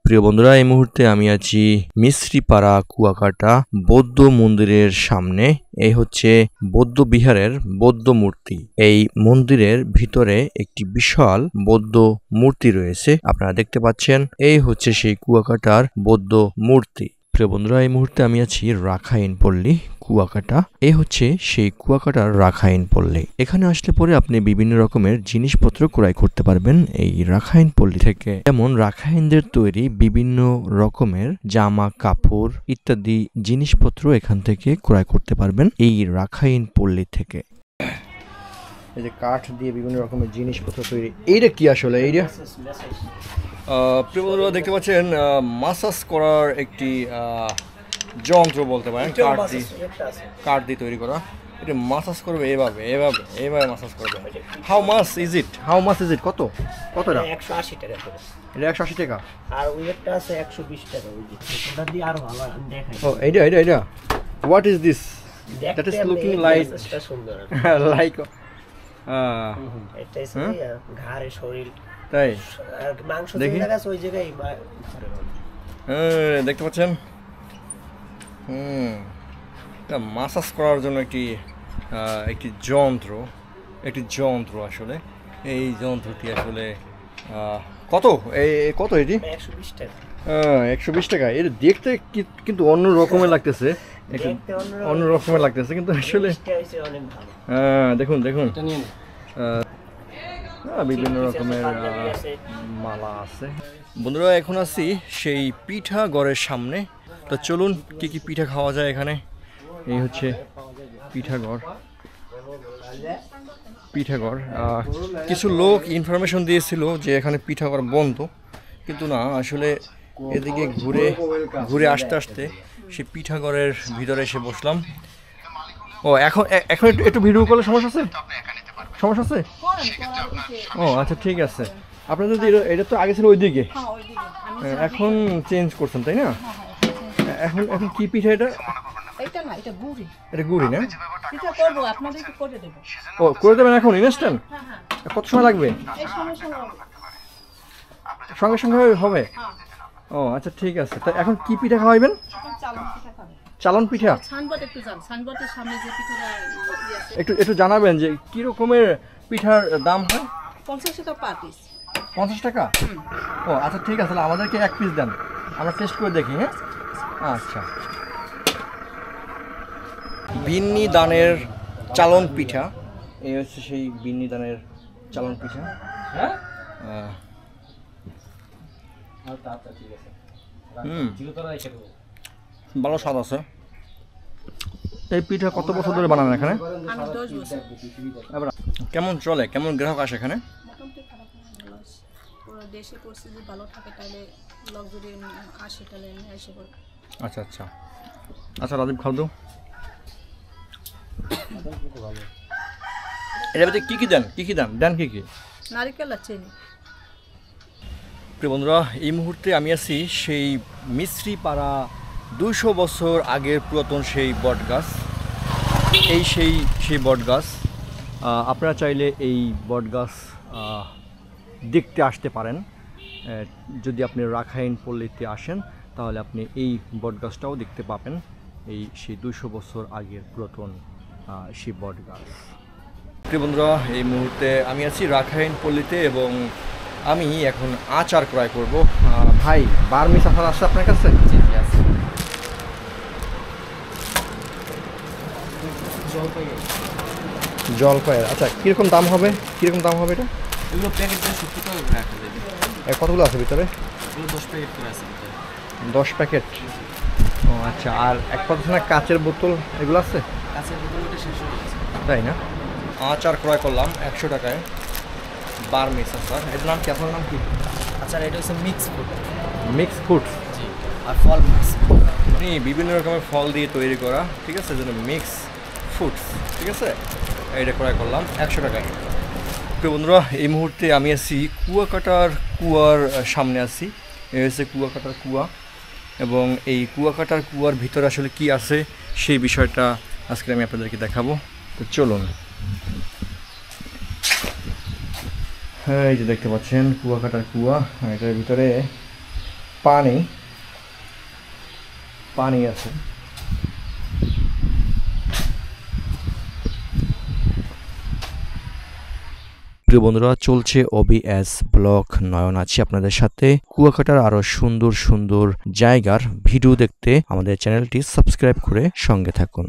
প্রিয় বন্ধুরা, এই মুহূর্তে আমি আছি মিশ্রিপাড়া কুয়াকাটা বৌদ্ধ মন্দিরের সামনে। এই হচ্ছে বৌদ্ধ বিহারের বৌদ্ধ মূর্তি। এই মন্দিরের ভিতরে একটি বিশাল বৌদ্ধ মূর্তি রয়েছে, আপনারা দেখতে পাচ্ছেন। এই হচ্ছে সেই কুয়াকাটার বৌদ্ধ মূর্তি। প্রিয় বন্ধুরা, এই মুহূর্তে আমি আছি রাখাইন পল্লী কুয়াকাটা। এই হচ্ছে সেই কুয়াকাটার রাখাইন পল্লী। এখানে আসলে পরে আপনি বিভিন্ন রকমের জিনিসপত্র ক্রয় করতে পারবেন এই রাখাইন পল্লী থেকে। যেমন রাখাইনদের তৈরি বিভিন্ন রকমের জামা কাপড় ইত্যাদি জিনিসপত্র এখান থেকে ক্রয় করতে পারবেন এই রাখাইন পল্লী থেকে। এই যে কাঠ দিয়ে বিভিন্ন রকমের জিনিসপত্র তৈরি। এইটা কি আসলে? এইটা প্রিয় বন্ধুরা দেখতে পাচ্ছেন মাসাজ করার একটি যন্ত্র বলতে পারেন, কাঠ দিয়ে তৈরি করা। এটা মাসাজ করবে এভাবে এভাবে এভাবে মাসাজ করবে। How much is it? কত কতটা? 180 টাকা করে। এটা 180 টাকা। আর ওইটা আছে 120 টাকা। ওই যে ওটা দিয়ে আরো ভালো আমি দেখাই। ও এটা what is this? That is looking like এটা সুন্দর লাইক এটা আছে ঘাড়ে শরীর তাই মাংস যে জায়গা আছে ওই জায়গায় দেখতে পাচ্ছেন। এটা মাসাজ করার জন্য একটি যন্ত্র আসলে। এই যন্ত্রটি আসলে কত এটি? 120 টাকা। 120 টাকা। এটা দেখতে কিন্তু অন্য রকমের লাগতেছে, অন্য রকমের লাগতেছে কিন্তু আসলে অনেক ভালো। দেখুন বিভিন্ন রকমের মালা আছে। বন্ধুরা, এখন আছি সেই পিঠাগড়ের সামনে। তো চলুন কি পিঠা খাওয়া যায় এখানে। এই হচ্ছে পিঠাগড়। কিছু লোক ইনফরমেশন দিয়েছিল যে এখানে পিঠাগড় বন্ধ, কিন্তু না, আসলে এদিকে ঘুরে আসতে সেই পিঠাগড়ের ভিতরে এসে বসলাম। ও এখন একটু ভিডিও করলে সমস্যা আছে? ও আচ্ছা, ঠিক আছে। আপনার যদি এটা তো আগে ছিল ওইদিকে, এখন চেঞ্জ করছেন তাই না? এখন কি পিঠা এটা? এটা গুড়ি না? ও করে দেবেন এখন ইনস্ট্যান্ট? কত সময় লাগবে? সঙ্গে সঙ্গে হবে? ও আচ্ছা, ঠিক আছে। তা এখন কি পিঠা খাওয়াইবেন? চালন পিঠা। একটু জানাবেন যে কি রকমের পিঠার দাম হয়? 50 টাকা পার পিস। 50 টাকা? ও আচ্ছা, ঠিক আছে। আমাদেরকে এক পিস দেন, আমরা টেস্ট করে দেখি। হ্যাঁ আচ্ছা। বিন্নি দানের চালন পিঠা। এই হচ্ছে সেই বিন্নি দানের চালন পিঠা। ভালো স্বাদ আছে। এই পিঠা কত বছর ধরে বানান এখানে? কেমন চলে? কেমন গ্রাহক আসে এখানে? আচ্ছা রাজীব, খাও দাও। এর ভিতরে কি দেন? নারকেল আর চিনি। প্রিয় বন্ধুরা, এই মুহূর্তে আমি আছি সেই মিশ্রিপাড়া 200 বছর আগের পুরাতন সেই বটগাছ। সেই বটগাছ। আপনারা চাইলে এই বটগাছ দেখতে আসতে পারেন। যদি আপনি রাখাইন পল্লীতে আসেন তাহলে আপনি এই বটগাছটাও দেখতে পাবেন। সেই 200 বছর আগের পুরাতন সেই বটগাছ। প্রিয় বন্ধুরা, এই মুহূর্তে আমি আছি রাখাইন পল্লীতে এবং আমি এখন আচার ক্রয় করব। ভাই, বার্মিস আচার আছে আপনার কাছে? জলপাইয়ের। আচ্ছা, কিরকম দাম হবে এটা? এগুলো প্যাকেট 70 টাকা করে রাখা যাবে। কতগুলো আছে ভিতরে? 10 প্যাকেট করে আছে। 10 প্যাকেট? ও আচ্ছা। আর এক পাশে না কাচের বোতল এগুলো আছে? কাচের বোতলটা শেষ হয়ে গেছে। তাই না? আচার ক্রয় করলাম 100 টাকায়। বার্মিস আচার। এর নাম কি? আপনার নাম কি? আচ্ছা, এটা হচ্ছে মিক্স ফুডস। জি। আর ফল মিক্স। বিভিন্ন রকমের ফল দিয়ে তৈরি করা, ঠিক আছে, যেন মিক্স ফুডস, ঠিক আছে। এটা ক্রয় করলাম 100 টাকায়। তো বন্ধুরা, এই মুহূর্তে আমি আছি কুয়াকাটার কুয়ার সামনে আছি। এই হচ্ছে কুয়াকাটার কুয়া এবং এই কুয়াকাটার কুয়ার ভিতরে আসলে কি আছে সেই বিষয়টা আজকে আমি আপনাদেরকে দেখাবো। তো চলুন। হ্যাঁ, এই যে দেখতে পাচ্ছেন কুয়াকাটার কুয়া। এটার ভিতরে পানি আছে। প্রিয় বন্ধুরা, চলছে OBS ব্লগ, নয়ন আছি আপনাদের সাথে। কুয়াকাটার আরো সুন্দর সুন্দর জায়গার ভিডিও দেখতে আমাদের চ্যানেলটি সাবস্ক্রাইব করে সঙ্গে থাকুন।